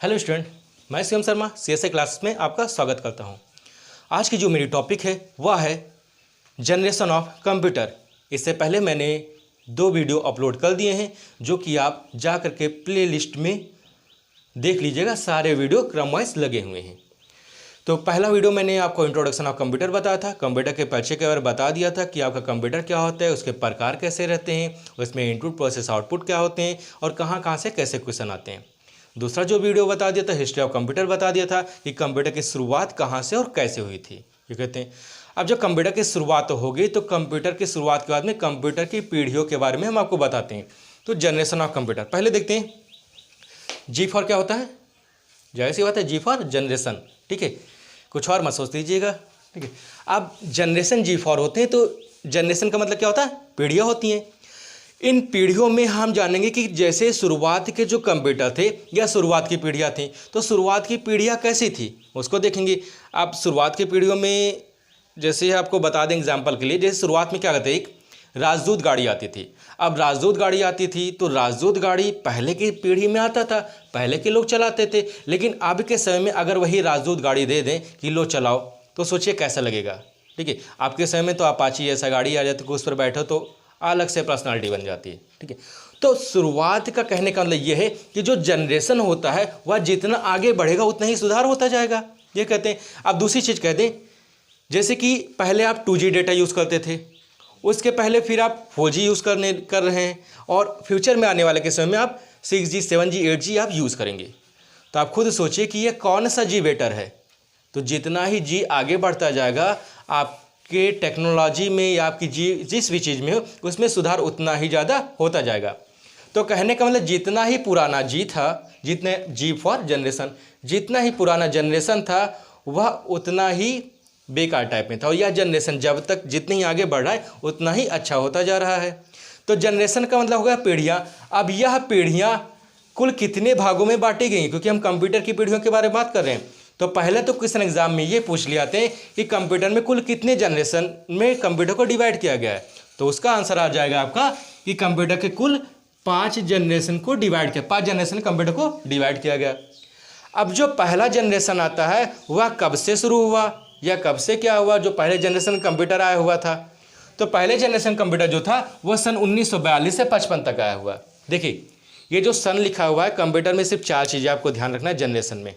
Hello student, मैं Shivam Sharma CSA classes में आपका स्वागत करता हूं। आज की जो मेरी टॉपिक है वह है जनरेशन ऑफ कंप्यूटर। इससे पहले मैंने 2 वीडियो अपलोड कर दिए हैं जो कि आप जा करके प्ले लिस्ट में देख लीजिएगा। सारे वीडियो क्रम वाइज लगे हुए हैं। तो पहला वीडियो मैंने आपको इंट्रोडक्शन ऑफ कंप्यूटर बताया था, कंप्यूटर के परिचय के बारे में बता दिया था कि आपका कंप्यूटर क्या होता है, उसके प्रकार कैसे रहते हैं, उसमें इनपुट प्रोसेस आउटपुट क्या होते हैं और कहाँ कहाँ से कैसे क्वेश्चन आते हैं। दूसरा जो वीडियो बता दिया था, हिस्ट्री ऑफ कंप्यूटर बता दिया था कि कंप्यूटर की शुरुआत कहाँ से और कैसे हुई थी। ये कहते हैं अब जब कंप्यूटर की शुरुआत होगी तो कंप्यूटर की शुरुआत के बाद में कंप्यूटर की पीढ़ियों के बारे में हम आपको बताते हैं। तो जनरेशन ऑफ कंप्यूटर पहले देखते हैं। जी फॉर क्या होता है, जाहिर सी बात है जी फॉर जनरेशन, ठीक है, कुछ और मत सोच लीजिएगा, ठीक है। अब जनरेशन जी फॉर होते हैं तो जनरेशन का मतलब क्या होता है, पीढ़ियाँ होती हैं। इन पीढ़ियों में हम जानेंगे कि जैसे शुरुआत के जो कंप्यूटर थे या शुरुआत की पीढ़ियाँ थी, तो शुरुआत की पीढ़ियाँ कैसी थी उसको देखेंगे। अब शुरुआत की पीढ़ियों में जैसे आपको बता दें एग्जांपल के लिए, जैसे शुरुआत में क्या कहते हैं, एक राजदूत गाड़ी आती थी। अब राजदूत गाड़ी आती थी तो राजदूत गाड़ी पहले की पीढ़ी में आता था, पहले के लोग चलाते थे। लेकिन अब के समय में अगर वही राजदूत गाड़ी दे दें कि लो चलाओ, तो सोचिए कैसा लगेगा, ठीक है। आपके समय में तो अपाची ऐसा गाड़ी आ जाती है, उस पर बैठो तो अलग से पर्सनालिटी बन जाती है, ठीक है। तो शुरुआत का कहने का मतलब यह है कि जो जनरेशन होता है वह जितना आगे बढ़ेगा उतना ही सुधार होता जाएगा, ये कहते हैं। अब दूसरी चीज़ कहते हैं, जैसे कि पहले आप 2G डेटा यूज़ करते थे, उसके पहले फिर आप 4G यूज़ कर रहे हैं और फ्यूचर में आने वाले के समय में आप 6G 7G 8G आप यूज़ करेंगे। तो आप खुद सोचिए कि ये कौन सा जी बेटर है। तो जितना ही जी आगे बढ़ता जाएगा आपके टेक्नोलॉजी में या आपकी जी जिस भी चीज़ में हो उसमें सुधार उतना ही ज़्यादा होता जाएगा। तो कहने का मतलब जितना ही पुराना जी था, जितने जी फॉर जनरेशन, जितना ही पुराना जनरेशन था वह उतना ही बेकार टाइप में था, और यह जनरेशन जब तक जितनी ही आगे बढ़ रहा है उतना ही अच्छा होता जा रहा है। तो जनरेशन का मतलब होगा पीढ़ियाँ। अब यह पीढ़ियाँ कुल कितने भागों में बांटी गई, क्योंकि हम कंप्यूटर की पीढ़ियों के बारे में बात कर रहे हैं। तो पहले तो क्वेश्चन एग्जाम में ये पूछ लिया थे कि कंप्यूटर में कुल कितने जनरेशन में कंप्यूटर को डिवाइड किया गया है। तो उसका आंसर आ जाएगा आपका कि कंप्यूटर के कुल 5 जनरेशन को डिवाइड किया, 5 जनरेशन कंप्यूटर को डिवाइड किया गया। अब जो पहला जनरेशन आता है वह कब से शुरू हुआ या कब से क्या हुआ, जो पहले जनरेशन कंप्यूटर आया हुआ था। तो पहले जनरेशन कंप्यूटर जो था वह सन 1942 से 55 तक आया हुआ। देखिए ये जो सन लिखा हुआ है, कंप्यूटर में सिर्फ 4 चीज़ें आपको ध्यान रखना है जनरेशन में।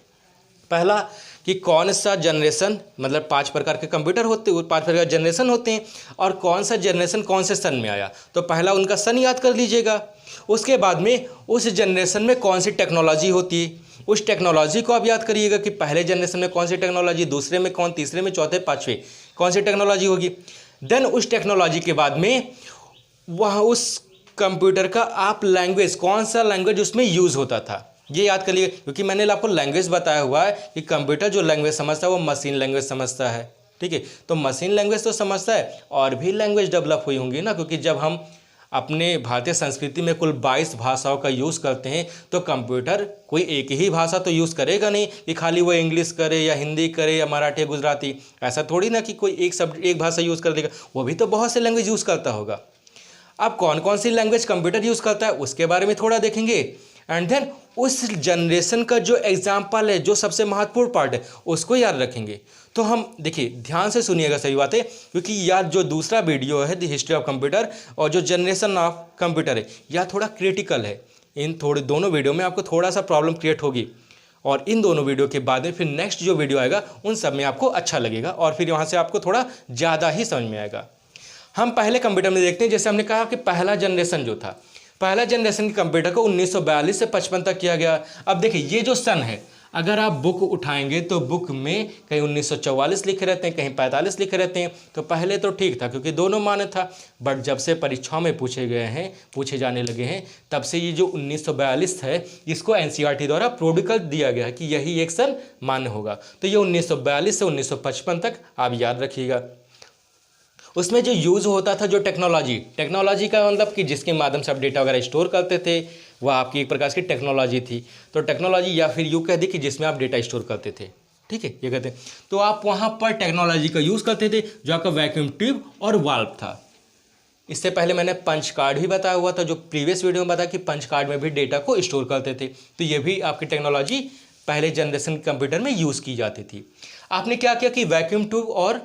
पहला कि कौन सा जनरेशन, मतलब 5 प्रकार के कंप्यूटर होते हैं, 5 प्रकार के जनरेशन होते हैं, और कौन सा जनरेशन कौन से सन में आया। तो पहला उनका सन याद कर लीजिएगा। उसके बाद में उस जनरेशन में कौन सी टेक्नोलॉजी होती है, उस टेक्नोलॉजी को आप याद करिएगा कि पहले जनरेशन में कौन सी टेक्नोलॉजी, दूसरे में कौन, तीसरे में, चौथे, पाँचवें कौन सी टेक्नोलॉजी होगी। देन उस टेक्नोलॉजी के बाद में वह उस कंप्यूटर का आप लैंग्वेज, कौन सा लैंग्वेज उसमें यूज़ होता था ये याद करिए, क्योंकि मैंने आपको लैंग्वेज बताया हुआ है कि कंप्यूटर जो लैंग्वेज समझता है वो मशीन लैंग्वेज समझता है, ठीक है। तो मशीन लैंग्वेज तो समझता है, और भी लैंग्वेज डेवलप हुई होंगी ना, क्योंकि जब हम अपने भारतीय संस्कृति में कुल 22 भाषाओं का यूज़ करते हैं तो कंप्यूटर कोई एक ही भाषा तो यूज़ करेगा नहीं कि खाली वो इंग्लिश करे या हिंदी करे या मराठी गुजराती। ऐसा थोड़ी ना कि कोई एक भाषा यूज़ कर देगा, वो भी तो बहुत से लैंग्वेज यूज़ करता होगा। अब कौन कौन सी लैंग्वेज कंप्यूटर यूज़ करता है उसके बारे में थोड़ा देखेंगे, एंड देन उस जनरेशन का जो एग्जाम्पल है, जो सबसे महत्वपूर्ण पार्ट है, उसको याद रखेंगे। तो हम देखिए ध्यान से सुनिएगा सभी बातें, क्योंकि यह जो दूसरा वीडियो है द हिस्ट्री ऑफ कंप्यूटर और जो जनरेशन ऑफ कंप्यूटर है, यह थोड़ा क्रिटिकल है। इन थोड़े दोनों वीडियो में आपको थोड़ा सा प्रॉब्लम क्रिएट होगी, और इन दोनों वीडियो के बाद में फिर नेक्स्ट जो वीडियो आएगा उन सब में आपको अच्छा लगेगा, और फिर वहाँ से आपको थोड़ा ज़्यादा ही समझ में आएगा। हम पहले कंप्यूटर में देखते हैं, जैसे हमने कहा कि पहला जनरेशन जो था, पहला जनरेशन के कंप्यूटर को 1942 से 55 तक किया गया। अब देखिए ये जो सन है, अगर आप बुक उठाएंगे तो बुक में कहीं 1944 लिखे रहते हैं, कहीं 45 लिखे रहते हैं। तो पहले तो ठीक था क्योंकि दोनों मान्य था, बट जब से परीक्षाओं में पूछे जाने लगे हैं, तब से ये जो 1942 है इसको एनसीईआरटी द्वारा प्रूव कर दिया गया है कि यही एक सन मान्य होगा। तो ये 1942 से 1955 तक आप याद रखिएगा। उसमें जो यूज़ होता था, जो टेक्नोलॉजी का मतलब कि जिसके माध्यम से आप डेटा वगैरह स्टोर करते थे, वह आपकी एक प्रकार की टेक्नोलॉजी थी। तो टेक्नोलॉजी या फिर यूँ कह दी कि जिसमें आप डेटा स्टोर करते थे, ठीक है, ये कहते हैं। तो आप वहाँ पर टेक्नोलॉजी का यूज़ करते थे जो आपका वैक्यूम ट्यूब और वाल्व था। इससे पहले मैंने पंच कार्ड भी बताया हुआ था, जो प्रीवियस वीडियो में बताया कि पंच कार्ड में भी डेटा को स्टोर करते थे। तो ये भी आपकी टेक्नोलॉजी पहले जनरेशन के कंप्यूटर में यूज़ की जाती थी। आपने क्या किया कि वैक्यूम ट्यूब और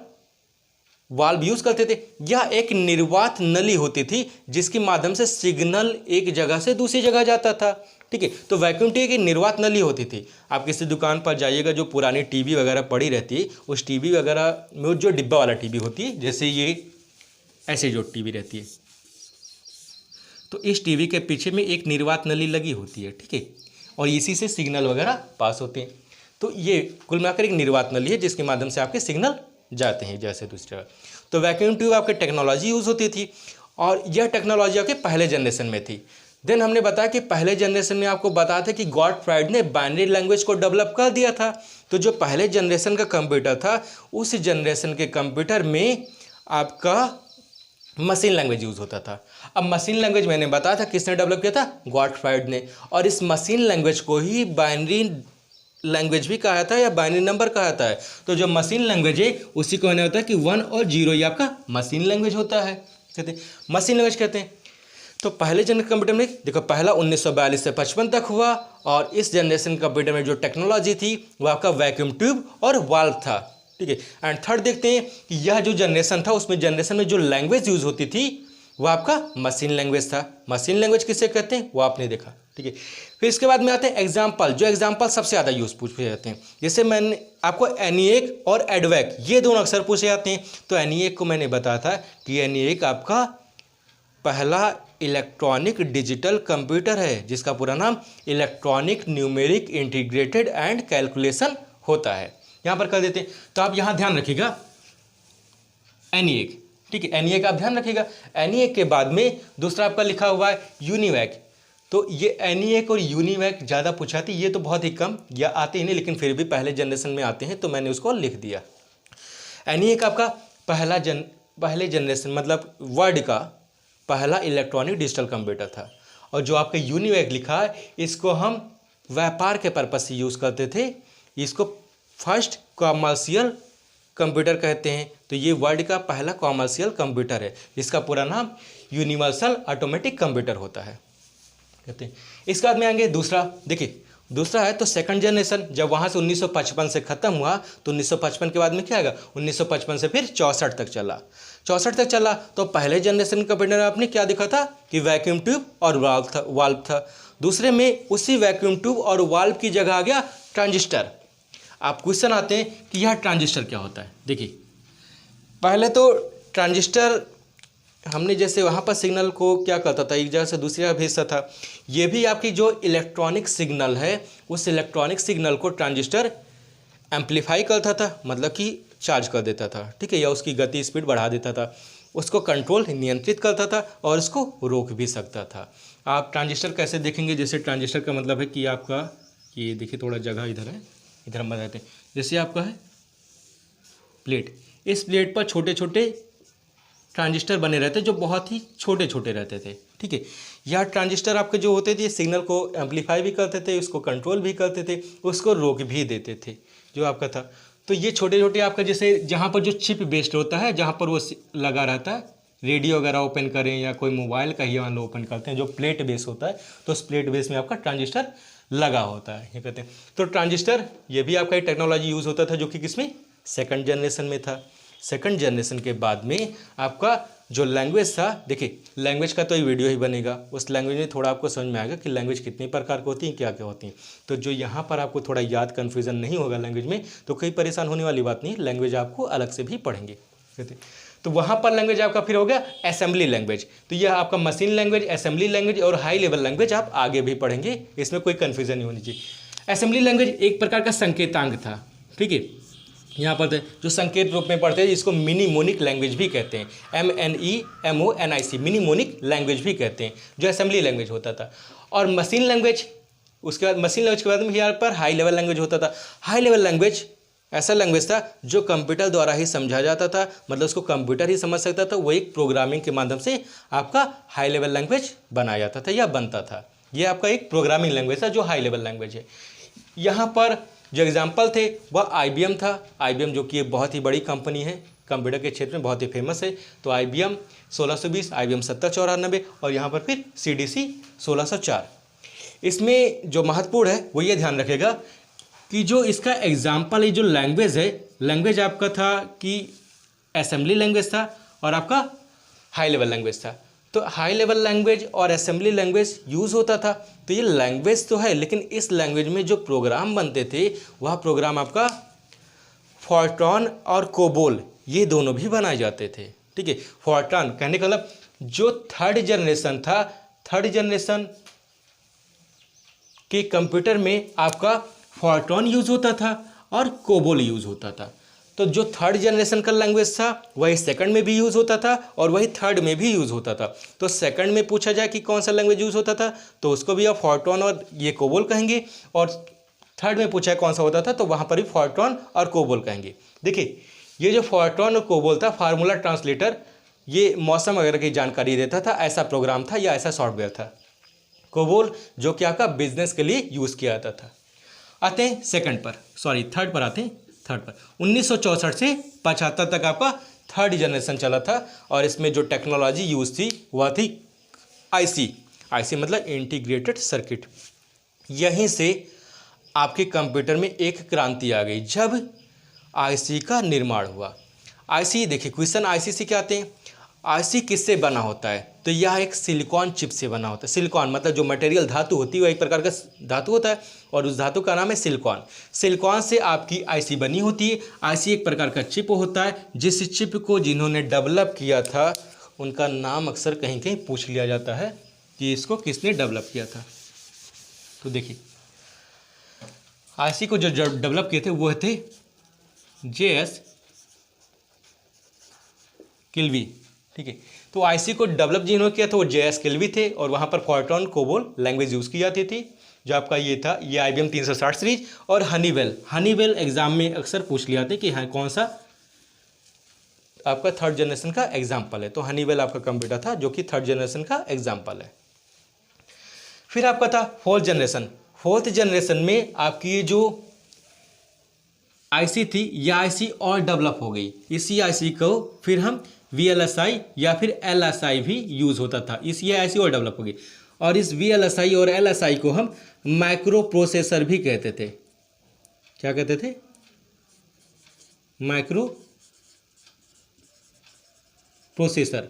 वाल्व यूज़ करते थे। यह एक निर्वात नली होती थी जिसके माध्यम से सिग्नल एक जगह से दूसरी जगह जाता था। ठीक है, तो वैक्यूम ट्यूब एक निर्वात नली होती थी। आप किसी दुकान पर जाइएगा, जो पुरानी टीवी वगैरह पड़ी रहती है, उस टीवी वगैरह में जो डिब्बा वाला टीवी होती है, जैसे ये ऐसे जो टीवी रहती है, तो इस टीवी के पीछे में एक निर्वात नली लगी होती है। ठीक है, और इसी से सिग्नल वगैरह पास होते हैं। तो ये कुल मिलाकर एक निर्वात नली है जिसके माध्यम से आपके सिग्नल जाते हैं जैसे दूसरी जगह। तो वैक्यूम ट्यूब आपके टेक्नोलॉजी यूज़ होती थी और यह टेक्नोलॉजी आपके पहले जनरेशन में थी। देन हमने बताया कि पहले जनरेशन में आपको बताया था कि गॉडफ्राइड ने बाइनरी लैंग्वेज को डेवलप कर दिया था। तो जो पहले जनरेशन का कंप्यूटर था, उस जनरेशन के कंप्यूटर में आपका मशीन लैंग्वेज यूज़ होता था। अब मशीन लैंग्वेज मैंने बताया था किसने डेवलप किया था, गॉडफ्राइड ने। और इस मशीन लैंग्वेज को ही बाइनरी लैंग्वेज भी कहा था या बाइनरी नंबर कहा था है। तो जो मशीन लैंग्वेज है उसी को कहना होता है कि 1 और 0 ये आपका मशीन लैंग्वेज होता है, कहते हैं मशीन लैंग्वेज कहते हैं। तो पहले जनरेशन कंप्यूटर में देखो, पहला 1942 से 55 तक हुआ और इस जनरेशन कंप्यूटर में जो टेक्नोलॉजी थी वो आपका वैक्यूम ट्यूब और वाल्व था। ठीक है, एंड थर्ड देखते हैं कि यह जो जनरेशन था उसमें जनरेशन में जो लैंग्वेज यूज़ होती थी वो आपका मशीन लैंग्वेज था। मशीन लैंग्वेज किसे कहते हैं वो आपने देखा। ठीक है, फिर इसके बाद में आते हैं एग्जाम्पल। जो एग्जाम्पल सबसे ज़्यादा यूज़ पूछे जाते हैं, जैसे मैंने आपको एनिएक और एडवैक ये दोनों अक्सर पूछे जाते हैं। तो एनिएक को मैंने बताया था कि एनिएक आपका पहला इलेक्ट्रॉनिक डिजिटल कंप्यूटर है जिसका पूरा नाम electronic numeric integrated and calculation होता है। यहाँ पर कर देते हैं। तो आप यहाँ ध्यान रखिएगा एनिएक। ठीक है, एनिएक आप ध्यान रखिएगा। एनिएक के बाद में दूसरा आपका लिखा हुआ है यूनिवैक। तो ये एनिएक और यूनिवैक ज़्यादा पूछा थी, ये तो बहुत ही कम या आते ही नहीं, लेकिन फिर भी पहले जनरेशन में आते हैं तो मैंने उसको लिख दिया। एनिएक आपका पहले जनरेशन मतलब वर्ल्ड का पहला इलेक्ट्रॉनिक डिजिटल कंप्यूटर था। और जो आपका यूनिवैक लिखा है इसको हम व्यापार के पर्पज से यूज़ करते थे। इसको फर्स्ट कॉमर्शियल कंप्यूटर कहते हैं। तो ये वर्ल्ड का पहला कॉमर्शियल कंप्यूटर है जिसका पूरा नाम यूनिवर्सल ऑटोमेटिक कंप्यूटर होता है कहते हैं। इसके बाद में आएंगे दूसरा। देखिए दूसरा है तो सेकंड जनरेशन। जब वहाँ से 1955 से ख़त्म हुआ तो 1955 के बाद में क्या आएगा, 1955 से फिर 64 तक चला। 64 तक चला तो पहले जनरेशन कंप्यूटर में आपने क्या देखा था कि वैक्यूम ट्यूब और वाल्व था। दूसरे में उसी वैक्यूम ट्यूब और वाल्व की जगह आ गया ट्रांजिस्टर। आप क्वेश्चन आते हैं कि यह ट्रांजिस्टर क्या होता है। देखिए पहले तो ट्रांजिस्टर हमने जैसे वहाँ पर सिग्नल को क्या करता था, एक जगह से दूसरी जगह भेजता था। ये भी आपकी जो इलेक्ट्रॉनिक सिग्नल है उस इलेक्ट्रॉनिक सिग्नल को ट्रांजिस्टर एम्पलीफाई करता था, मतलब कि चार्ज कर देता था। ठीक है, या उसकी गति स्पीड बढ़ा देता था, उसको कंट्रोल नियंत्रित करता था और उसको रोक भी सकता था। आप ट्रांजिस्टर कैसे देखेंगे, जैसे ट्रांजिस्टर का मतलब है कि आपका ये देखिए थोड़ा जगह इधर है, इधर हम बताते हैं। जैसे आपका है प्लेट, इस प्लेट पर छोटे छोटे ट्रांजिस्टर बने रहते जो बहुत ही छोटे छोटे रहते थे। ठीक है, यह ट्रांजिस्टर आपके जो होते थे सिग्नल को एम्पलीफाई भी करते थे, उसको कंट्रोल भी करते थे, उसको रोक भी देते थे जो आपका था। तो ये छोटे छोटे आपका जैसे जहाँ पर जो चिप बेस्ड होता है, जहाँ पर वो लगा रहता है, रेडियो वगैरह ओपन करें या कोई मोबाइल का ही मान लो ओपन करते हैं, जो प्लेट बेस होता है तो उस प्लेट बेस में आपका ट्रांजिस्टर लगा होता है, ये कहते हैं। तो ट्रांजिस्टर ये भी आपका टेक्नोलॉजी यूज़ होता था जो कि किसमें, सेकंड जनरेशन में था। सेकंड जनरेशन के बाद में आपका जो लैंग्वेज था, देखिए लैंग्वेज का तो एक वीडियो ही बनेगा, उस लैंग्वेज में थोड़ा आपको समझ में आएगा कि लैंग्वेज कितने प्रकार की होती हैं, क्या क्या होती हैं। तो जो यहाँ पर आपको थोड़ा याद कन्फ्यूज़न नहीं होगा लैंग्वेज में तो कोई परेशान होने वाली बात नहीं, लैंग्वेज आपको अलग से भी पढ़ेंगे कहते हैं। तो वहाँ पर लैंग्वेज आपका फिर हो गया असेंबली लैंग्वेज। तो यह आपका मशीन लैंग्वेज, असेंबली लैंग्वेज और हाई लेवल लैंग्वेज आप आगे भी पढ़ेंगे, इसमें कोई कन्फ्यूज़न नहीं होनी चाहिए। असेंबली लैंग्वेज एक प्रकार का संकेतांक था। ठीक है, यहाँ पर जो संकेत रूप में पढ़ते हैं इसको मिनीमोनिक लैंग्वेज भी कहते हैं, MEMONIC मिनीमोनिक लैंग्वेज भी कहते हैं, जो असेंबली लैंग्वेज होता था। और मशीन लैंग्वेज, उसके बाद मशीन लैंग्वेज के बाद में यहाँ पर हाई लेवल लैंग्वेज होता था। हाई लेवल लैंग्वेज ऐसा लैंग्वेज था जो कंप्यूटर द्वारा ही समझा जाता था, मतलब उसको कंप्यूटर ही समझ सकता था। वो एक प्रोग्रामिंग के माध्यम से आपका हाई लेवल लैंग्वेज बनाया जाता था या बनता था। ये आपका एक प्रोग्रामिंग लैंग्वेज था जो हाई लेवल लैंग्वेज है। यहाँ पर जो एग्जाम्पल थे वह IBM था। IBM जो कि एक बहुत ही बड़ी कंपनी है, कंप्यूटर के क्षेत्र में बहुत ही फेमस है। तो IBM 1620, IBM 7094 और यहाँ पर फिर CDC 1604। इसमें जो महत्वपूर्ण है वो ये ध्यान रखेगा कि जो इसका एग्जाम्पल है, जो लैंग्वेज है, लैंग्वेज आपका था कि असेंबली लैंग्वेज था और आपका हाई लेवल लैंग्वेज था। तो हाई लेवल लैंग्वेज और असेंबली लैंग्वेज यूज़ होता था। तो ये लैंग्वेज तो है, लेकिन इस लैंग्वेज में जो प्रोग्राम बनते थे वह प्रोग्राम आपका फॉर्ट्रॉन और कोबोल, ये दोनों भी बनाए जाते थे। ठीक है, फॉर्ट्रॉन कहने का मतलब जो थर्ड जनरेशन था, थर्ड जनरेशन के कंप्यूटर में आपका फॉर्ट्रॉन यूज़ होता था और कोबोल यूज़ होता था। तो जो थर्ड जनरेशन का लैंग्वेज था वही सेकंड में भी यूज़ होता था और वही थर्ड में भी यूज़ होता था। तो सेकंड में पूछा जाए कि कौन सा लैंग्वेज यूज़ होता था तो उसको भी आप फॉर्ट्रॉन और ये कोबोल कहेंगे, और थर्ड में पूछा है कौन सा होता था तो वहाँ पर भी फॉर्ट्रॉन और कोबोल कहेंगे। देखिए, ये जो फॉर्ट्रॉन और कोबोल था, फार्मूला ट्रांसलेटर, ये मौसम वगैरह की जानकारी देता था, ऐसा प्रोग्राम था या ऐसा सॉफ्टवेयर था। कोबोल जो कि आपका बिजनेस के लिए यूज़ किया जाता था। आते हैं थर्ड पर आते हैं। थर्ड पर 1964 से 75 तक आपका थर्ड जनरेशन चला था और इसमें जो टेक्नोलॉजी यूज़ थी वह थी आईसी मतलब इंटीग्रेटेड सर्किट। यहीं से आपके कंप्यूटर में एक क्रांति आ गई जब आईसी का निर्माण हुआ। आईसी देखिए, क्वेश्चन आईसी से क्या आते हैं, आईसी किससे बना होता है, तो यह एक सिलिकॉन चिप से बना होता है। सिलिकॉन मतलब जो मटेरियल धातु होती है वह एक प्रकार का धातु होता है और उस धातु का नाम है सिलिकॉन। सिलिकॉन से आपकी आईसी बनी होती है। आईसी एक प्रकार का चिप होता है। जिस चिप को जिन्होंने डेवलप किया था उनका नाम अक्सर कहीं कहीं पूछ लिया जाता है कि इसको किसने डेवलप किया था। तो देखिए, आईसी को जो डेवलप किए थे वो थे JS किल्वी। ठीक है, तो आईसी को डेवलप जिन्होंने किया था वो JS किल्वी थे और वहाँ पर फॉर्ट्रॉन कोबोल लैंग्वेज यूज़ की जाती थी। जो आपका ये था, ये IBM 360 सीरीज और हनीवेल एग्जाम में अक्सर पूछ लिया था कि हाँ कौन सा आपका थर्ड जनरेशन का एग्जाम्पल है। तो हनीवेल आपका कंप्यूटर था जो कि थर्ड जनरेशन का एग्जाम्पल है। फिर आपका था फोर्थ जनरेशन में आपकी ये जो आईसी थी यह आईसी और डेवलप हो गई। इसी आईसी को फिर हम VLSI या फिर LSI भी यूज़ होता था। इसी आईसी और डेवलप हो गई और इस VLSI और LSI को हम माइक्रो प्रोसेसर भी कहते थे। क्या कहते थे? Micro processor.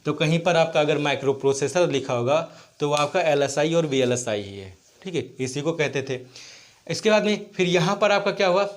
तो कहीं पर आपका अगर माइक्रो प्रोसेसर लिखा होगा तो वो आपका LSI और VLSI ही है। ठीक है, इसी को कहते थे। इसके बाद में फिर यहाँ पर आपका क्या हुआ,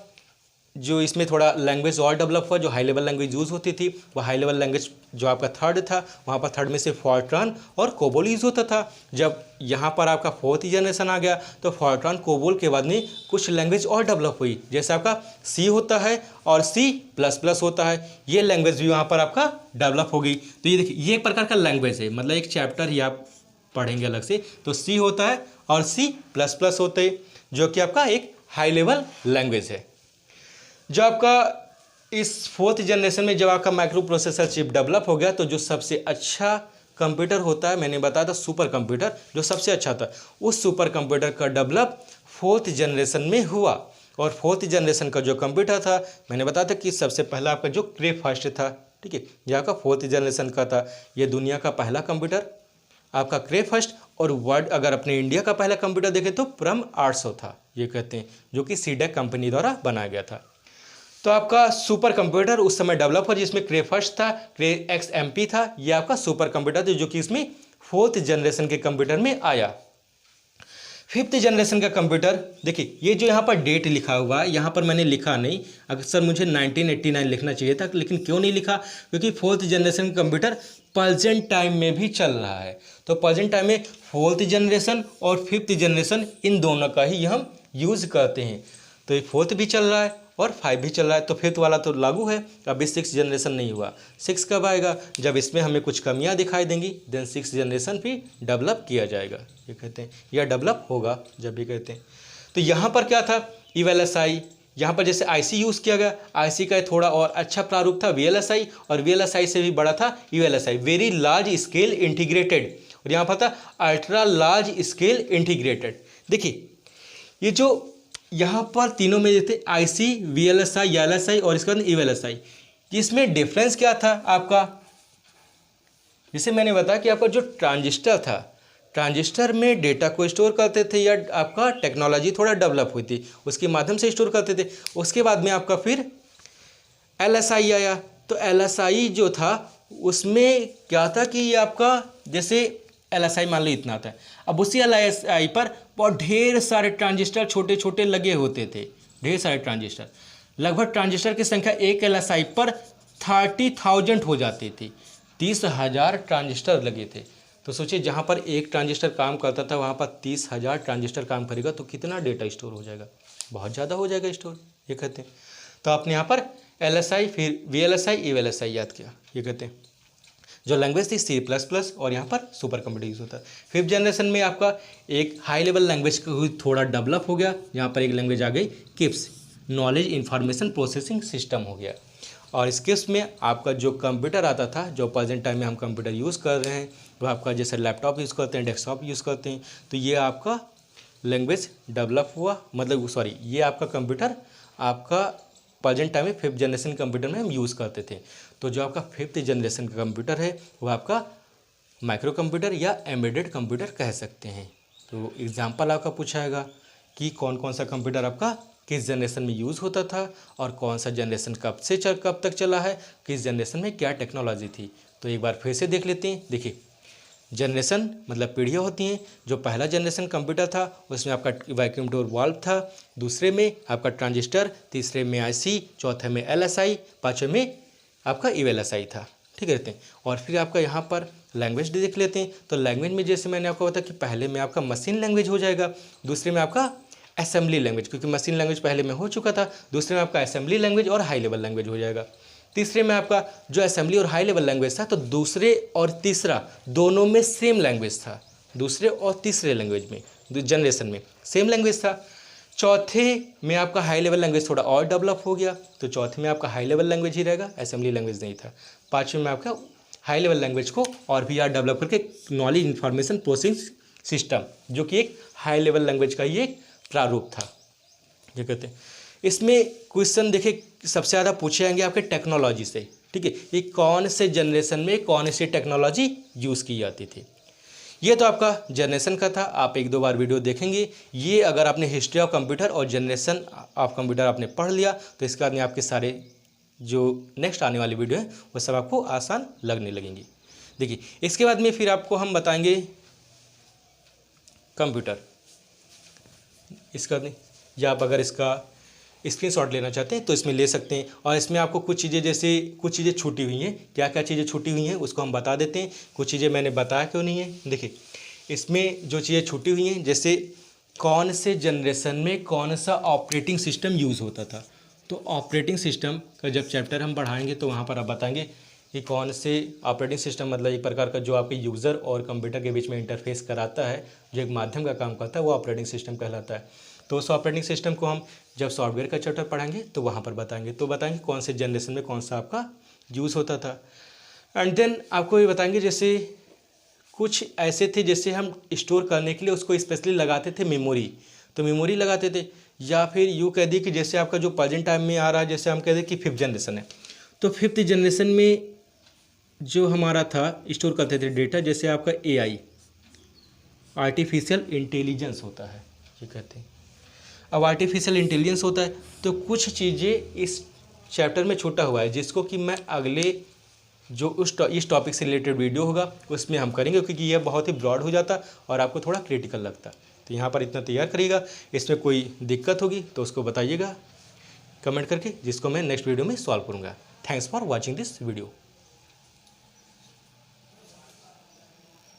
जो इसमें थोड़ा लैंग्वेज और डेवलप हुआ। जो हाई लेवल लैंग्वेज यूज़ होती थी वो हाई लेवल लैंग्वेज जो आपका थर्ड था, वहाँ पर थर्ड में से फॉर्ट्रॉन और कोबोल यूज़ होता था। जब यहाँ पर आपका फोर्थ जनरेशन आ गया तो फॉर्ट्रॉन कोबोल के बाद में कुछ लैंग्वेज और डेवलप हुई, जैसे आपका C होता है और C++ होता है। ये लैंग्वेज भी वहाँ पर आपका डेवलप हो गई। तो ये देखिए, ये एक प्रकार का लैंग्वेज है, मतलब एक चैप्टर ही आप पढ़ेंगे अलग से। तो C होता है और C++ होते हैं जो कि आपका एक हाई लेवल लैंग्वेज है। जो आपका इस फोर्थ जनरेशन में जब आपका माइक्रो प्रोसेसर चिप डेवलप हो गया तो जो सबसे अच्छा कंप्यूटर होता है, मैंने बताया था सुपर कंप्यूटर जो सबसे अच्छा था, उस सुपर कंप्यूटर का डेवलप फोर्थ जनरेशन में हुआ। और फोर्थ जनरेशन का जो कंप्यूटर था मैंने बताया था कि सबसे पहला आपका जो क्रे फर्स्ट था। ठीक है, यह आपका फोर्थ जनरेशन का था। ये दुनिया का पहला कंप्यूटर आपका क्रे फर्स्ट, और वर्ल्ड अगर अपने इंडिया का पहला कंप्यूटर देखें तो परम 800 था, ये कहते हैं, जो कि सीडेक कंपनी द्वारा बनाया गया था। तो आपका सुपर कंप्यूटर उस समय डेवलप हुआ जिसमें क्रे फर्स्ट था, क्रे XMP था। ये आपका सुपर कंप्यूटर था जो कि इसमें फोर्थ जनरेशन के कंप्यूटर में आया। फिफ्थ जनरेशन का कंप्यूटर देखिए, ये जो यहाँ पर डेट लिखा हुआ है यहाँ पर मैंने लिखा नहीं, अक्सर मुझे 1989 लिखना चाहिए था, लेकिन क्यों नहीं लिखा, क्योंकि फोर्थ जनरेशन का कंप्यूटर प्रेजेंट टाइम में भी चल रहा है। तो प्रेजेंट टाइम में फोर्थ जनरेशन और फिफ्थ जनरेशन इन दोनों का ही हम यूज़ करते हैं। तो ये फोर्थ भी चल रहा है और 5 भी चल रहा है, तो फिफ्थ वाला तो लागू है। अभी 6th जनरेशन नहीं हुआ। 6 कब आएगा, जब इसमें हमें कुछ कमियां दिखाई देंगी, देन 6th जनरेशन भी डेवलप किया जाएगा, ये कहते हैं, या डेवलप होगा जब भी कहते हैं। तो यहाँ पर क्या था, VLSI, यहाँ पर जैसे IC यूज़ किया गया, IC का थोड़ा और अच्छा प्रारूप था VLSI, और VLSI से भी बड़ा था ULSI, very large scale integrated, और यहाँ पर था अल्ट्रा लार्ज स्केल इंटीग्रेटेड। देखिए, ये जो यहाँ पर तीनों में देते IC, VLSI, LSI और इसके बाद ULSI, इसमें डिफरेंस क्या था आपका, जैसे मैंने बताया कि आपका जो ट्रांजिस्टर था, ट्रांजिस्टर में डेटा को स्टोर करते थे या आपका टेक्नोलॉजी थोड़ा डेवलप हुई थी उसके माध्यम से स्टोर करते थे। उसके बाद में आपका फिर LSI आया। तो LSI जो था उसमें क्या था कि ये आपका जैसे LSI मान लो इतना था, अब उसी LSI पर बहुत ढेर सारे ट्रांजिस्टर छोटे छोटे लगे होते थे, ढेर सारे ट्रांजिस्टर, लगभग ट्रांजिस्टर की संख्या एक LSI पर 30,000 हो जाती थी, 30,000 ट्रांजिस्टर लगे थे। तो सोचिए जहाँ पर एक ट्रांजिस्टर काम करता था वहाँ पर 30,000 ट्रांजिस्टर काम करेगा तो कितना डेटा स्टोर हो जाएगा, बहुत ज़्यादा हो जाएगा स्टोर, ये कहते हैं। तो आपने यहाँ पर LSI फिर VLSI EVLSI याद किया, ये कहते हैं। जो लैंग्वेज थी C++ और यहाँ पर सुपर कंप्यूटर यूज़ होता है। 5th जनरेशन में आपका एक हाई लेवल लैंग्वेज थोड़ा डेवलप हो गया, यहाँ पर एक लैंग्वेज आ गई KIPS, knowledge information processing system हो गया। और इस किप्स में आपका जो कंप्यूटर आता था, जो प्रेजेंट टाइम में हम कंप्यूटर यूज़ कर रहे हैं, वो आपका जैसे लैपटॉप यूज़ करते हैं, डेस्कटॉप यूज़ करते हैं, तो ये आपका लैंग्वेज डेवलप हुआ, मतलब सॉरी ये आपका कंप्यूटर आपका प्रेजेंट टाइम में 5th जनरेशन कंप्यूटर में हम यूज़ करते थे। तो जो आपका 5th जनरेशन का कंप्यूटर है वो आपका माइक्रो कंप्यूटर या एम्बेडेड कंप्यूटर कह सकते हैं। तो एग्जांपल आपका पूछाएगा कि कौन कौन सा कंप्यूटर आपका किस जनरेशन में यूज़ होता था और कौन सा जनरेशन कब तक चला है, किस जनरेशन में क्या टेक्नोलॉजी थी। तो एक बार फिर से देख लेते हैं। देखिए जनरेशन मतलब पीढ़ियाँ होती हैं। जो पहला जनरेशन कंप्यूटर था उसमें आपका वैक्यूम डोर वाल्व था, दूसरे में आपका ट्रांजिस्टर, तीसरे में IC, चौथे में LSI, पाँचवें में आपका EVLSI था, ठीक रहते हैं। और फिर आपका यहाँ पर लैंग्वेज देख लेते हैं। तो लैंग्वेज में जैसे मैंने आपको बताया कि पहले में आपका मशीन लैंग्वेज हो जाएगा, दूसरे में आपका असेंबली लैंग्वेज, क्योंकि मशीन लैंग्वेज पहले में हो चुका था, दूसरे में आपका असेंबली लैंग्वेज और हाई लेवल लैंग्वेज हो जाएगा। तीसरे में आपका जो असेंबली और हाई लेवल लैंग्वेज था, तो दूसरे और तीसरा दोनों में सेम लैंग्वेज था, दूसरे और तीसरे लैंग्वेज में जनरेशन में सेम लैंग्वेज था। चौथे में आपका हाई लेवल लैंग्वेज थोड़ा और डेवलप हो गया, तो चौथे में आपका हाई लेवल लैंग्वेज ही रहेगा, असेंबली लैंग्वेज नहीं था। पाँचवें में आपका हाई लेवल लैंग्वेज को और भी यार डेवलप करके नॉलेज इंफॉर्मेशन प्रोसेसिंग सिस्टम, जो कि एक हाई लेवल लैंग्वेज का ही एक प्रारूप था, ये कहते हैं। इसमें क्वेश्चन देखिए सबसे ज़्यादा पूछे जाएंगे आपके टेक्नोलॉजी से, ठीक है, ये कौन से जनरेशन में कौन सी टेक्नोलॉजी यूज़ की जाती थी। ये तो आपका जनरेशन का था, आप एक दो बार वीडियो देखेंगे। ये अगर आपने हिस्ट्री ऑफ कंप्यूटर और जनरेशन ऑफ कंप्यूटर आपने पढ़ लिया तो इसके बाद में आपके सारे जो नेक्स्ट आने वाली वीडियो है वो सब आपको आसान लगने लगेंगी। देखिए इसके बाद में फिर आपको हम बताएंगे कंप्यूटर, इसका नहीं, या आप अगर इसका स्क्रीनशॉट लेना चाहते हैं तो इसमें ले सकते हैं। और इसमें आपको कुछ चीज़ें जैसे कुछ चीज़ें छूटी हुई हैं, क्या क्या चीज़ें छूटी हुई हैं उसको हम बता देते हैं। कुछ चीज़ें मैंने बताया क्यों नहीं है। देखिए इसमें जो चीज़ें छूटी हुई हैं, जैसे कौन से जनरेशन में कौन सा ऑपरेटिंग सिस्टम यूज़ होता था, तो ऑपरेटिंग सिस्टम का जब चैप्टर हम पढ़ाएंगे तो वहाँ पर आप बताएंगे कि कौन से ऑपरेटिंग सिस्टम, मतलब एक प्रकार का जो आपके यूज़र और कंप्यूटर के बीच में इंटरफेस कराता है, जो एक माध्यम का काम करता है, वो ऑपरेटिंग सिस्टम कहलाता है। तो उस ऑपरेटिंग सिस्टम को हम जब सॉफ्टवेयर का चैप्टर पढ़ाएंगे तो वहाँ पर बताएंगे, तो बताएंगे कौन से जनरेशन में कौन सा आपका यूज़ होता था। एंड देन आपको ये बताएंगे जैसे कुछ ऐसे थे जैसे हम स्टोर करने के लिए उसको स्पेशली लगाते थे मेमोरी, तो मेमोरी लगाते थे। या फिर यूँ कह दी कि जैसे आपका जो प्रेजेंट टाइम में आ रहा है, जैसे हम कह दें कि 5th जनरेशन है, तो 5th जनरेशन में जो हमारा था स्टोर करते थे डेटा, जैसे आपका AI आर्टिफिशियल इंटेलिजेंस होता है, ये कहते हैं। अब आर्टिफिशियल इंटेलिजेंस होता है तो कुछ चीज़ें इस चैप्टर में छूटा हुआ है, जिसको कि मैं अगले जो इस टॉपिक से रिलेटेड वीडियो होगा उसमें हम करेंगे, क्योंकि यह बहुत ही ब्रॉड हो जाता और आपको थोड़ा क्रिटिकल लगता। तो यहाँ पर इतना तैयार करिएगा, इसमें कोई दिक्कत होगी तो उसको बताइएगा कमेंट करके, जिसको मैं नेक्स्ट वीडियो में सॉल्व करूँगा। Thanks for watching this video.